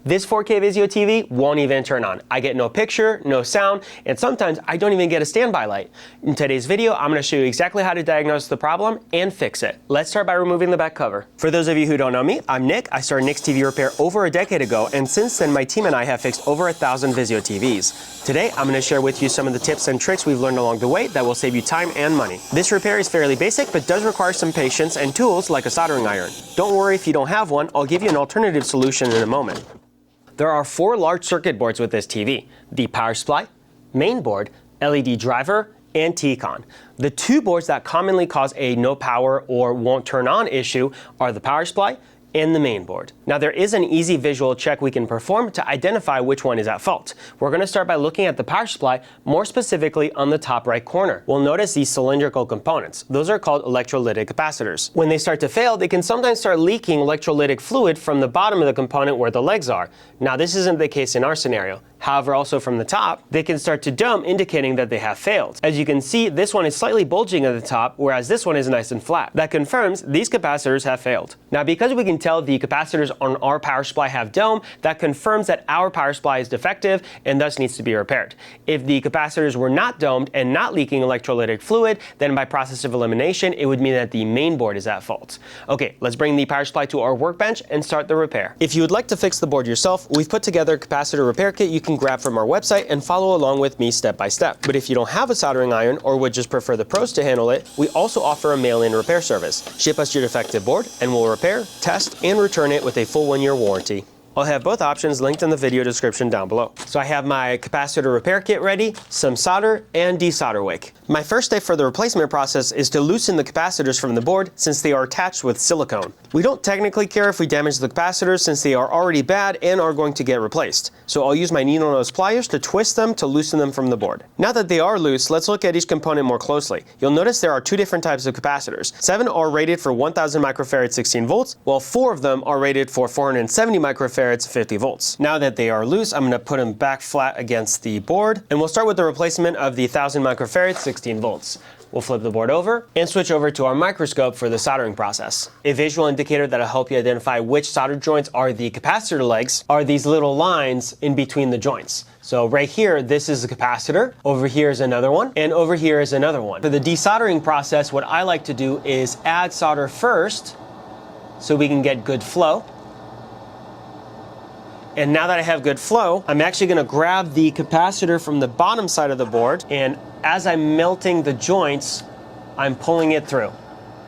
This 4K Vizio TV won't even turn on. I get no picture, no sound, and sometimes I don't even get a standby light. In today's video, I'm going to show you exactly how to diagnose the problem and fix it. Let's start by removing the back cover. For those of you who don't know me, I'm Nick. I started Nick's TV Repair over a decade ago, and since then my team and I have fixed over 1,000 Vizio TVs. Today, I'm going to share with you some of the tips and tricks we've learned along the way that will save you time and money. This repair is fairly basic, but does require some patience and tools like a soldering iron. Don't worry if you don't have one, I'll give you an alternative solution in a moment. There are 4 large circuit boards with this TV: the power supply, main board, LED driver, and T-con. The 2 boards that commonly cause a no power or won't turn on issue are the power supply and the main board. Now there is an easy visual check we can perform to identify which one is at fault. We're going to start by looking at the power supply, more specifically on the top right corner. We'll notice these cylindrical components. Those are called electrolytic capacitors. When they start to fail, they can sometimes start leaking electrolytic fluid from the bottom of the component where the legs are. Now this isn't the case in our scenario. However, also from the top, they can start to dome, indicating that they have failed. As you can see, this one is slightly bulging at the top, whereas this one is nice and flat. That confirms these capacitors have failed. Now, because we can tell the capacitors on our power supply have dome, that confirms that our power supply is defective and thus needs to be repaired. If the capacitors were not domed and not leaking electrolytic fluid, then by process of elimination, it would mean that the main board is at fault. Okay, let's bring the power supply to our workbench and start the repair. If you would like to fix the board yourself, we've put together a capacitor repair kit you can grab from our website and follow along with me step by step. But if you don't have a soldering iron or would just prefer the pros to handle it, we also offer a mail-in repair service. Ship us your defective board and we'll repair, test, and return it with a full 1-year warranty. I'll have both options linked in the video description down below. So I have my capacitor repair kit ready, some solder, and desolder wick. My first step for the replacement process is to loosen the capacitors from the board since they are attached with silicone. We don't technically care if we damage the capacitors since they are already bad and are going to get replaced. So I'll use my needle nose pliers to twist them to loosen them from the board. Now that they are loose, let's look at each component more closely. You'll notice there are 2 different types of capacitors. 7 are rated for 1000 microfarad 16 volts, while 4 of them are rated for 470 microfarads 50 volts. Now that they are loose, I'm going to put them back flat against the board, and we'll start with the replacement of the 1000 microfarad 16 volts. We'll flip the board over and switch over to our microscope for the soldering process. A visual indicator that'll help you identify which solder joints are the capacitor legs are these little lines in between the joints. So right here, this is a capacitor, over here is another one, and over here is another one. For the desoldering process, what I like to do is add solder first so we can get good flow. And now that I have good flow, I'm actually going to grab the capacitor from the bottom side of the board, and as I'm melting the joints, I'm pulling it through,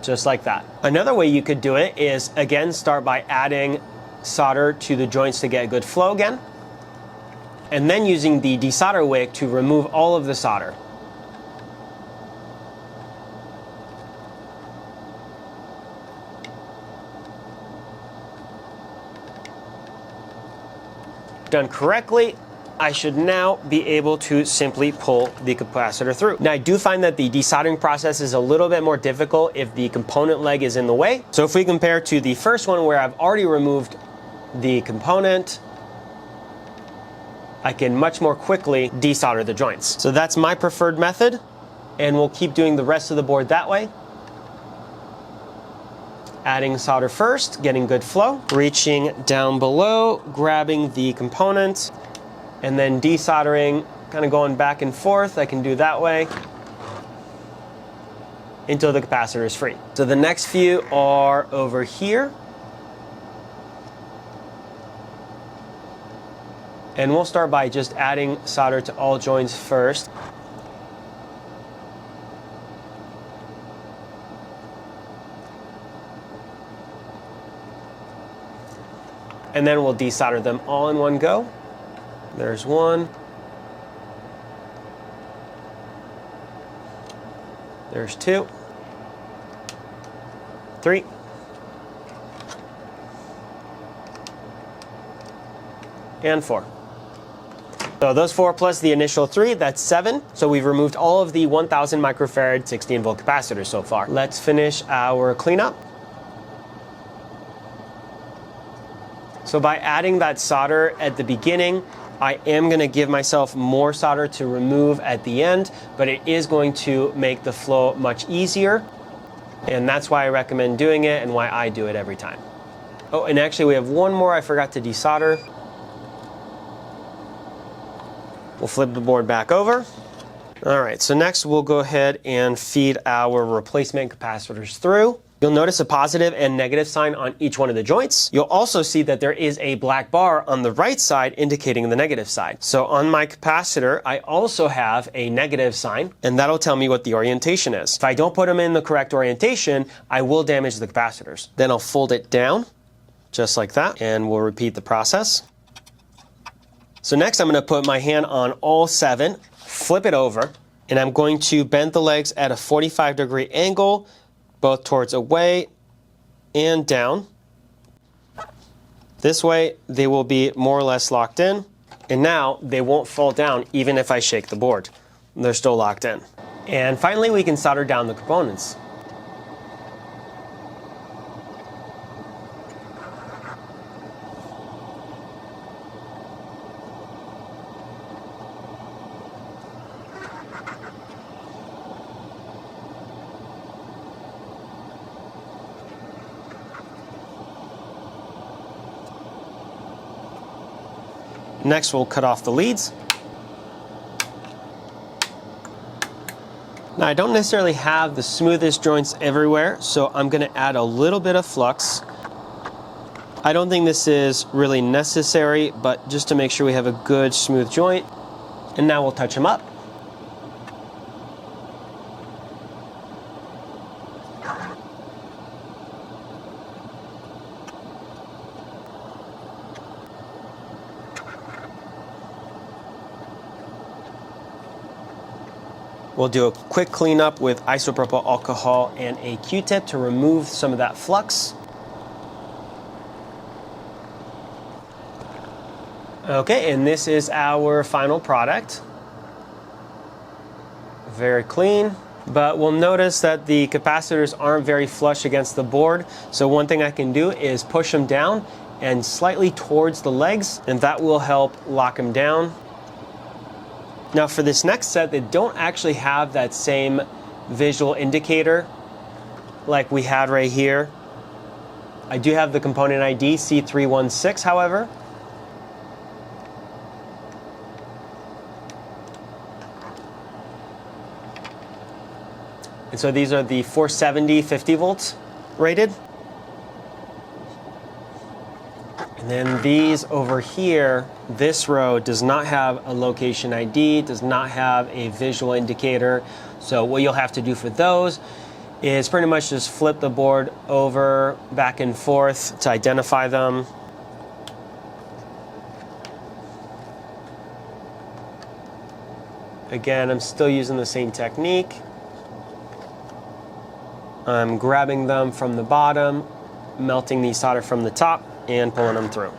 just like that. Another way you could do it is, again, start by adding solder to the joints to get good flow again, and then using the desolder wick to remove all of the solder. Done correctly, I should now be able to simply pull the capacitor through. Now I do find that the desoldering process is a little bit more difficult if the component leg is in the way. So if we compare to the first one where I've already removed the component, I can much more quickly desolder the joints. So that's my preferred method, and we'll keep doing the rest of the board that way. Adding solder first, getting good flow, reaching down below, grabbing the component, and then desoldering, kind of going back and forth. I can do that way until the capacitor is free. So the next few are over here. And we'll start by just adding solder to all joints first. And then we'll desolder them all in one go. There's one. There's 2. 3. And 4. So those 4 plus the initial 3, that's 7. So we've removed all of the 1000 microfarad 16 volt capacitors so far. Let's finish our cleanup. So by adding that solder at the beginning, I am going to give myself more solder to remove at the end, but it is going to make the flow much easier. And that's why I recommend doing it and why I do it every time. Oh, and actually we have one more I forgot to desolder. We'll flip the board back over. All right, so next we'll go ahead and feed our replacement capacitors through. You'll notice a positive and negative sign on each one of the joints. You'll also see that there is a black bar on the right side indicating the negative side. So on my capacitor, I also have a negative sign, and that'll tell me what the orientation is. If I don't put them in the correct orientation, I will damage the capacitors. Then I'll fold it down, just like that, and we'll repeat the process. So next I'm going to put my hand on all 7, flip it over, and I'm going to bend the legs at a 45-degree angle, both towards away and down. This way they will be more or less locked in, and now they won't fall down even if I shake the board. They're still locked in. And finally we can solder down the components. Next, we'll cut off the leads. Now, I don't necessarily have the smoothest joints everywhere, so I'm going to add a little bit of flux. I don't think this is really necessary, but just to make sure we have a good smooth joint. And now we'll touch them up. We'll do a quick cleanup with isopropyl alcohol and a Q-tip to remove some of that flux. Okay, and this is our final product. Very clean, but we'll notice that the capacitors aren't very flush against the board. So one thing I can do is push them down and slightly towards the legs, and that will help lock them down. Now for this next set, they don't actually have that same visual indicator like we had right here. I do have the component ID C316, however. And so these are the 470 50 volts rated. And then these over here, this row does not have a location ID, does not have a visual indicator. So what you'll have to do for those is pretty much just flip the board over, back and forth to identify them. Again, I'm still using the same technique. I'm grabbing them from the bottom, melting the solder from the top, and pulling them through.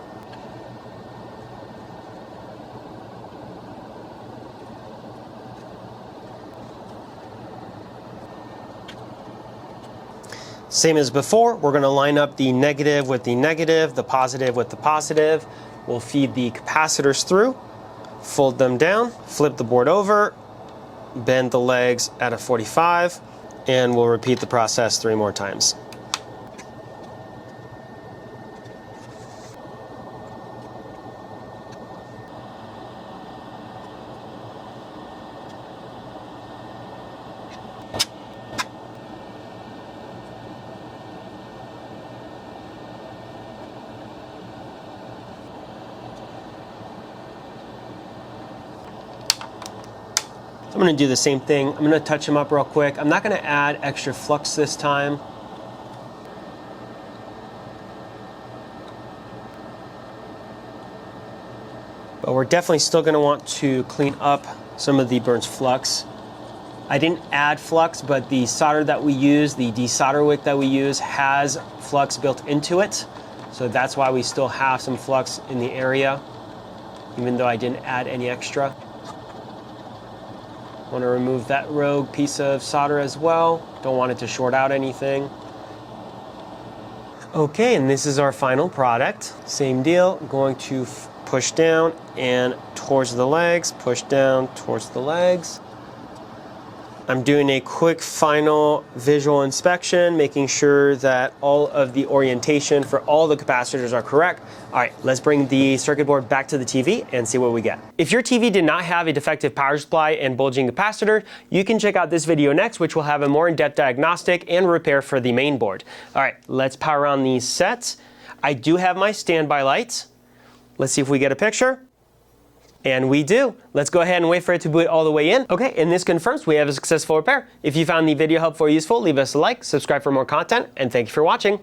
Same as before, we're going to line up the negative with the negative, the positive with the positive. We'll feed the capacitors through, fold them down, flip the board over, bend the legs at a 45, and we'll repeat the process 3 more times. I'm going to do the same thing. I'm going to touch them up real quick. I'm not going to add extra flux this time. But we're definitely still going to want to clean up some of the burnt flux. I didn't add flux, but the solder that we use, the desolder wick that we use, has flux built into it. So that's why we still have some flux in the area, even though I didn't add any extra. Want to remove that rogue piece of solder as well. Don't want it to short out anything. Okay, and this is our final product. Same deal, going to push down and towards the legs, push down towards the legs. I'm doing a quick final visual inspection, making sure that all of the orientation for all the capacitors are correct. All right, let's bring the circuit board back to the TV and see what we get. If your TV did not have a defective power supply and bulging capacitor, you can check out this video next, which will have a more in-depth diagnostic and repair for the main board. All right, let's power on these sets. I do have my standby lights. Let's see if we get a picture. And we do. Let's go ahead and wait for it to boot all the way in. Okay, and this confirms we have a successful repair. If you found the video helpful or useful, leave us a like, subscribe for more content, and thank you for watching.